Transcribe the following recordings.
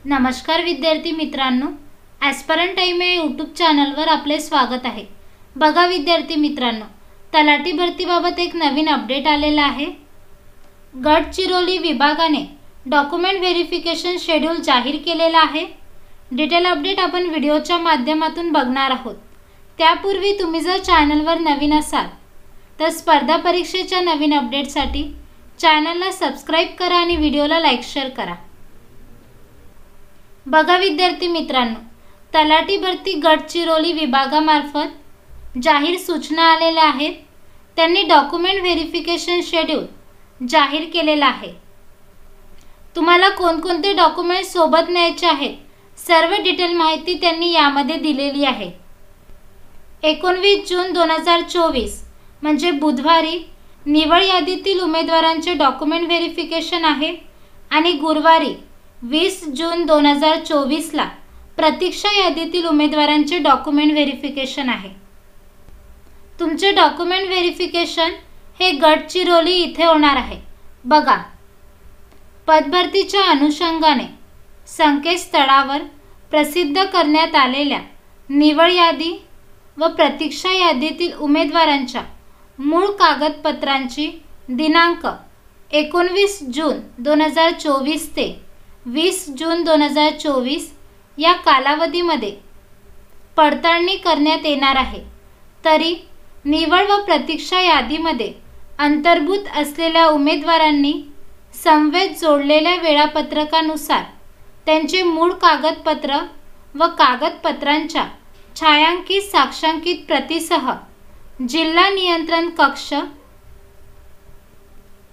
नमस्कार विद्यार्थी मित्रांनो, ॲस्परंट टाइम या यूट्यूब चॅनलवर आपले स्वागत आहे। बघा विद्यार्थी मित्रांनो, तलाठी भरतीबाबत एक नवीन अपडेट आलेला आहे। गडचिरोली विभागाने डॉक्युमेंट व्हेरिफिकेशन शेड्यूल जाहीर केलेला आहे। डिटेल अपडेट आपण व्हिडिओच्या माध्यमातून बघणार आहोत। त्यापूर्वी तुम्ही जर चॅनलवर नवीन असाल तर स्पर्धा परीक्षेच्या नवीन अपडेटसाठी चॅनलला सबस्क्राइब करा आणि व्हिडिओला लाईक शेअर करा। बघा विद्यार्थी मित्रांनो, तलाठी भरती गडचिरोली विभागामार्फत जाहीर सूचना आलेल्या आहेत। त्यांनी डॉक्युमेंट व्हेरिफिकेशन शेड्यूल जाहीर केलेला आहे। तुम्हाला कोणकोणते डॉक्युमेंट सोबत न्यायचे आहेत सर्व डिटेल माहिती त्यांनी यामध्ये दिलेली आहे। 19 जून 2024 म्हणजे बुधवारी निवड यादीतील उमेदवारांचे डॉक्युमेंट व्हेरिफिकेशन आहे आणि गुरुवारी 20 जून 2024 ला प्रतीक्षा यादीतील उमेदवारांचे डॉक्युमेंट व्हेरिफिकेशन आहे। तुमचे डॉक्युमेंट व्हेरिफिकेशन हे गडचिरोली इथे होणार आहे। बघा, पदभरतीच्या अनुषंगाने संकेतस्थळावर प्रसिद्ध करण्यात आलेल्या निवड यादी व प्रतीक्षा यादीतील उमेदवारांच्या मूळ कागदपत्रांची दिनांक 19 जून 2024 ते 20 जून 2024 या कालावधीमध्ये पडताळणी करण्यात येणार आहे। तरी निवड व प्रतीक्षा यादीमध्ये अंतर्भूत असलेल्या उमेदवारांनी समवेत जोडलेल्या वेळापत्रकानुसार त्यांचे मूळ कागदपत्र व कागदपत्रांच्या छायांकित साक्षांकित प्रतीसह जिल्हा नियंत्रण कक्ष,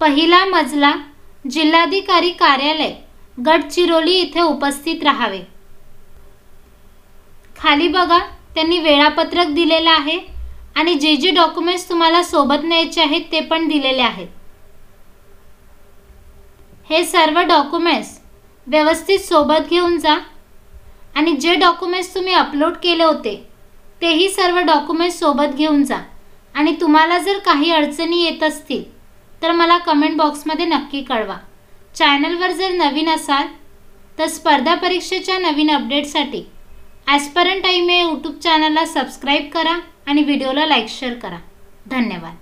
पहिला मजला, जिल्हाधिकारी कार्यालय, गडचिरोली इथे उपस्थित राहावे। खाली बघा, त्यांनी वेळापत्रक दिलेले आहे आणि जे डॉक्युमेंट्स तुम्हाला सोबत न्यायचे आहेत ते पण दिलेले आहेत। हे सर्व डॉक्युमेंट्स व्यवस्थित सोबत घेऊन जा आणि जे डॉक्युमेंट्स तुम्ही अपलोड केले होते तेही सर्व डॉक्युमेंट्स सोबत घेऊन जा। आणि तुम्हाला जर काही अडचणी येत असतील तर मला कमेंट बॉक्समध्ये नक्की कळवा। चॅनलवर जर नवीन असाल तर स्पर्धा परीक्षेच्या नवीन अपडेटसाठी ॲस्परंट टाइम या यूट्यूब चॅनलला सबस्क्राइब करा आणि व्हिडिओला लाईक शेअर करा। धन्यवाद।